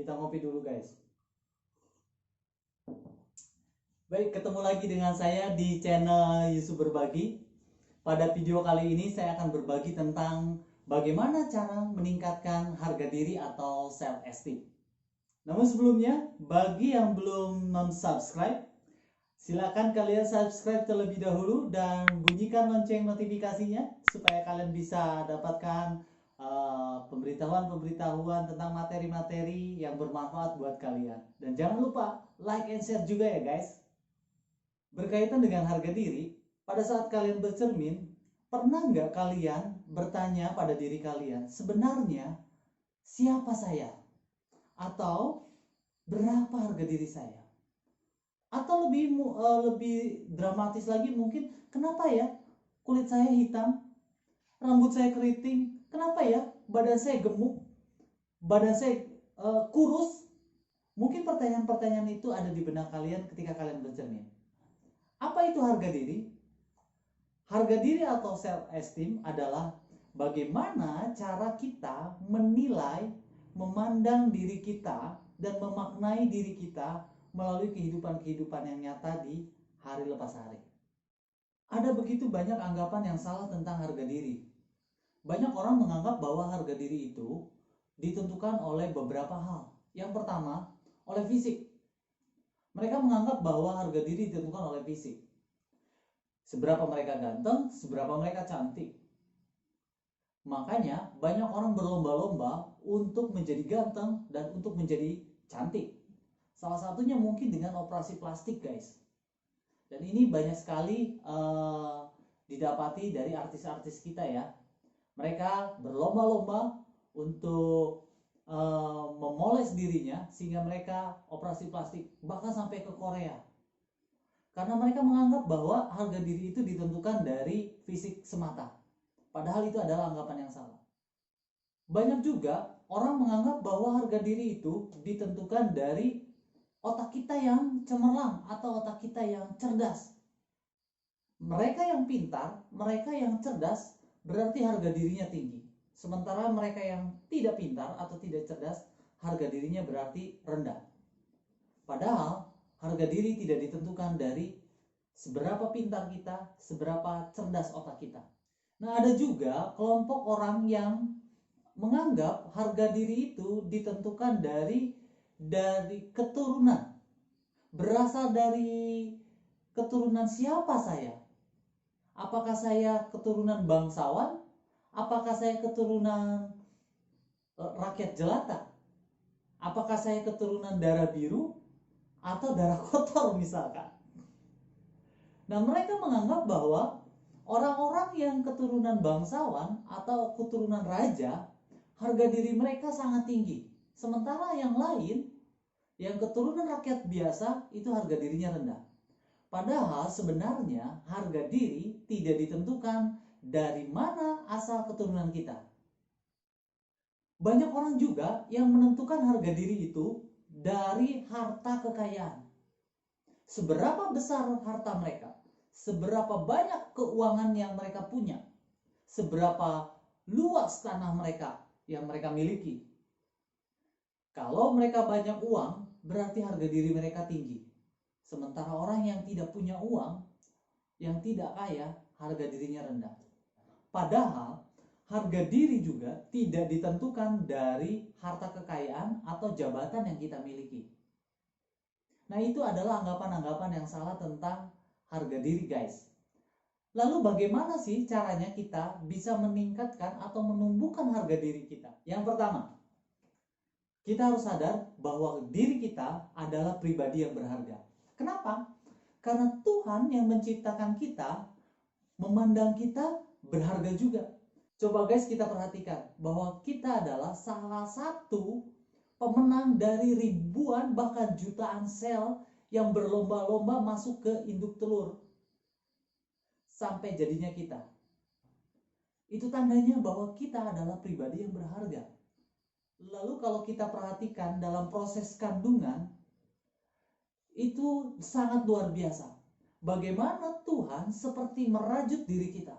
Kita ngopi dulu guys. Baik, ketemu lagi dengan saya di channel Yusuf Berbagi. Pada video kali ini saya akan berbagi tentang bagaimana cara meningkatkan harga diri atau self esteem. Namun sebelumnya, bagi yang belum subscribe, silakan kalian subscribe terlebih dahulu dan bunyikan lonceng notifikasinya supaya kalian bisa dapatkan pemberitahuan tentang materi-materi yang bermanfaat buat kalian. Dan jangan lupa like and share juga ya guys. Berkaitan dengan harga diri, pada saat kalian bercermin, pernah nggak kalian bertanya pada diri kalian, sebenarnya siapa saya? Atau berapa harga diri saya? Atau lebih dramatis lagi mungkin, kenapa ya kulit saya hitam, rambut saya keriting, kenapa ya badan saya gemuk, badan saya kurus? Mungkin pertanyaan-pertanyaan itu ada di benak kalian ketika kalian bercermin. Apa itu harga diri? Harga diri atau self esteem adalah bagaimana cara kita menilai, memandang diri kita dan memaknai diri kita melalui kehidupan-kehidupan yang nyata di hari lepas hari. Ada begitu banyak anggapan yang salah tentang harga diri. Banyak orang menganggap bahwa harga diri itu ditentukan oleh beberapa hal. Yang pertama, oleh fisik. Mereka menganggap bahwa harga diri ditentukan oleh fisik. Seberapa mereka ganteng, seberapa mereka cantik. Makanya banyak orang berlomba-lomba untuk menjadi ganteng dan untuk menjadi cantik. Salah satunya mungkin dengan operasi plastik guys. Dan ini banyak sekali didapati dari artis-artis kita ya. Mereka berlomba-lomba untuk memoles dirinya sehingga mereka operasi plastik, bahkan sampai ke Korea. Karena mereka menganggap bahwa harga diri itu ditentukan dari fisik semata. Padahal itu adalah anggapan yang salah. Banyak juga orang menganggap bahwa harga diri itu ditentukan dari otak kita yang cemerlang atau otak kita yang cerdas. Mereka yang pintar, mereka yang cerdas, berarti harga dirinya tinggi. Sementara mereka yang tidak pintar atau tidak cerdas, harga dirinya berarti rendah. Padahal harga diri tidak ditentukan dari seberapa pintar kita, seberapa cerdas otak kita. Nah, ada juga kelompok orang yang menganggap harga diri itu ditentukan dari keturunan. Berasal dari keturunan siapa saya? Apakah saya keturunan bangsawan? Apakah saya keturunan rakyat jelata? Apakah saya keturunan darah biru atau darah kotor misalkan? Nah, mereka menganggap bahwa orang-orang yang keturunan bangsawan atau keturunan raja, harga diri mereka sangat tinggi. Sementara yang lain, yang keturunan rakyat biasa, itu harga dirinya rendah. Padahal sebenarnya harga diri tidak ditentukan dari mana asal keturunan kita. Banyak orang juga yang menentukan harga diri itu dari harta kekayaan. Seberapa besar harta mereka, seberapa banyak keuangan yang mereka punya, seberapa luas tanah mereka yang mereka miliki. Kalau mereka banyak uang, berarti harga diri mereka tinggi. Sementara orang yang tidak punya uang, yang tidak kaya, harga dirinya rendah. Padahal harga diri juga tidak ditentukan dari harta kekayaan atau jabatan yang kita miliki. Nah, itu adalah anggapan-anggapan yang salah tentang harga diri guys. Lalu bagaimana sih caranya kita bisa meningkatkan atau menumbuhkan harga diri kita? Yang pertama, kita harus sadar bahwa diri kita adalah pribadi yang berharga. Kenapa? Karena Tuhan yang menciptakan kita, memandang kita berharga juga. Coba guys kita perhatikan bahwa kita adalah salah satu pemenang dari ribuan bahkan jutaan sel yang berlomba-lomba masuk ke induk telur sampai jadinya kita. Itu tandanya bahwa kita adalah pribadi yang berharga. Lalu kalau kita perhatikan dalam proses kandungan, itu sangat luar biasa. Bagaimana Tuhan seperti merajut diri kita.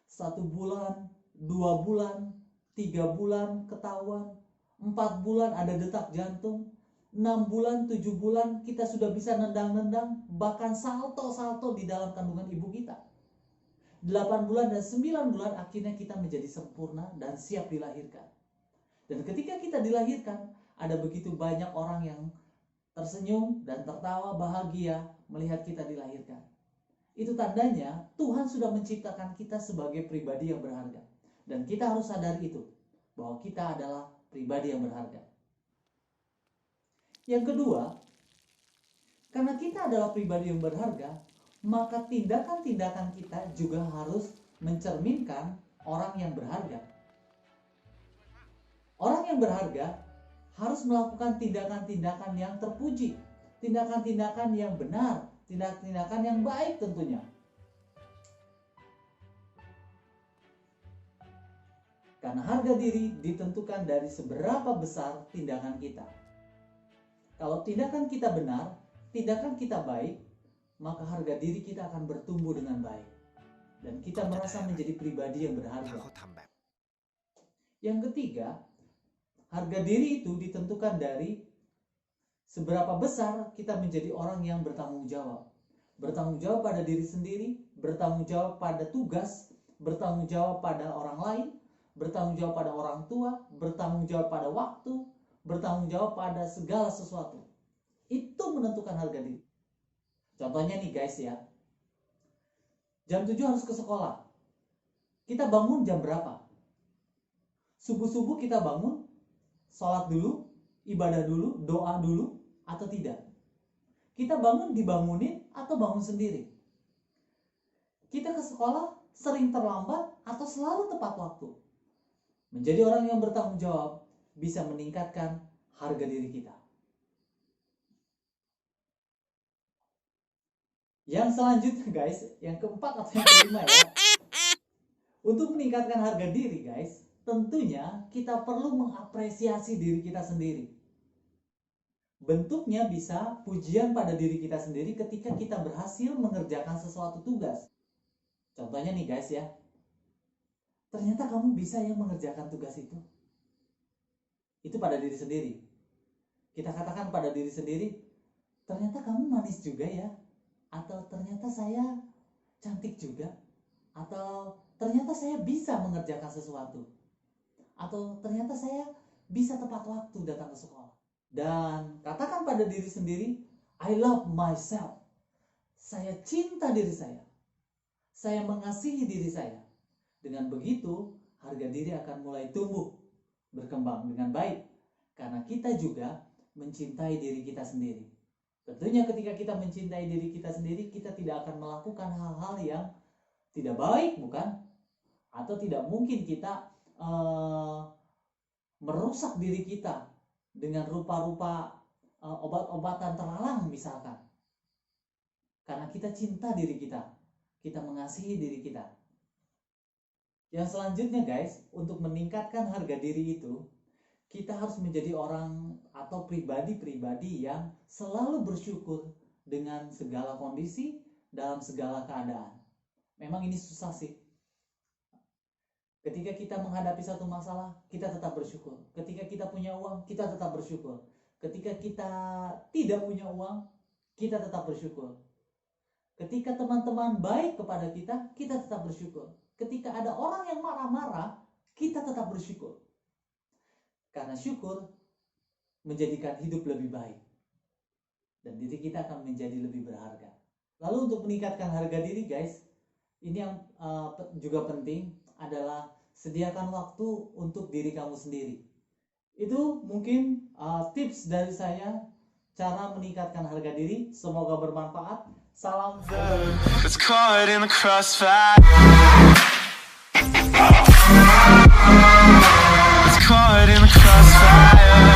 1 bulan, 2 bulan, 3 bulan ketahuan, 4 bulan ada detak jantung, 6 bulan, 7 bulan kita sudah bisa nendang-nendang, bahkan salto-salto di dalam kandungan ibu kita. 8 bulan dan 9 bulan akhirnya kita menjadi sempurna dan siap dilahirkan. Dan ketika kita dilahirkan, ada begitu banyak orang yang tersenyum dan tertawa bahagia melihat kita dilahirkan. Itu tandanya Tuhan sudah menciptakan kita sebagai pribadi yang berharga. Dan kita harus sadari itu, bahwa kita adalah pribadi yang berharga. Yang kedua, karena kita adalah pribadi yang berharga, maka tindakan-tindakan kita juga harus mencerminkan orang yang berharga. Orang yang berharga harus melakukan tindakan-tindakan yang terpuji, tindakan-tindakan yang benar, tindakan-tindakan yang baik tentunya. Karena harga diri ditentukan dari seberapa besar tindakan kita. Kalau tindakan kita benar, tindakan kita baik, maka harga diri kita akan bertumbuh dengan baik. Dan kita merasa menjadi pribadi yang berharga. Yang ketiga, harga diri itu ditentukan dari seberapa besar kita menjadi orang yang bertanggung jawab. Bertanggung jawab pada diri sendiri, bertanggung jawab pada tugas, bertanggung jawab pada orang lain, bertanggung jawab pada orang tua, bertanggung jawab pada waktu, bertanggung jawab pada segala sesuatu. Itu menentukan harga diri. Contohnya nih guys ya, jam 7 harus ke sekolah. Kita bangun jam berapa? Subuh-subuh kita bangun, sholat dulu, ibadah dulu, doa dulu, atau tidak? Kita bangun dibangunin atau bangun sendiri? Kita ke sekolah sering terlambat atau selalu tepat waktu? Menjadi orang yang bertanggung jawab bisa meningkatkan harga diri kita. Yang selanjutnya guys, yang keempat atau yang kelima ya. Untuk meningkatkan harga diri guys, tentunya kita perlu mengapresiasi diri kita sendiri. Bentuknya bisa pujian pada diri kita sendiri ketika kita berhasil mengerjakan sesuatu tugas. Contohnya nih guys ya, ternyata kamu bisa yang mengerjakan tugas itu. Itu pada diri sendiri. Kita katakan pada diri sendiri, ternyata kamu manis juga ya. Atau ternyata saya cantik juga. Atau ternyata saya bisa mengerjakan sesuatu. Atau ternyata saya bisa tepat waktu datang ke sekolah. Dan katakan pada diri sendiri, I love myself. Saya cinta diri saya. Saya mengasihi diri saya. Dengan begitu, harga diri akan mulai tumbuh, berkembang dengan baik. Karena kita juga mencintai diri kita sendiri. Tentunya ketika kita mencintai diri kita sendiri, kita tidak akan melakukan hal-hal yang tidak baik, bukan? Atau tidak mungkin kita merusak diri kita dengan rupa-rupa obat-obatan terlarang misalkan. Karena kita cinta diri kita, kita mengasihi diri kita. Yang selanjutnya guys, untuk meningkatkan harga diri itu, kita harus menjadi orang atau pribadi-pribadi yang selalu bersyukur dengan segala kondisi, dalam segala keadaan. Memang ini susah sih. Ketika kita menghadapi satu masalah, kita tetap bersyukur. Ketika kita punya uang, kita tetap bersyukur. Ketika kita tidak punya uang, kita tetap bersyukur. Ketika teman-teman baik kepada kita, kita tetap bersyukur. Ketika ada orang yang marah-marah, kita tetap bersyukur. Karena syukur menjadikan hidup lebih baik. Dan diri kita akan menjadi lebih berharga. Lalu untuk meningkatkan harga diri guys, ini yang juga penting adalah sediakan waktu untuk diri kamu sendiri. Itu mungkin tips dari saya cara meningkatkan harga diri. Semoga bermanfaat. Salam. It's caught in the crossfire. It's caught in the crossfire.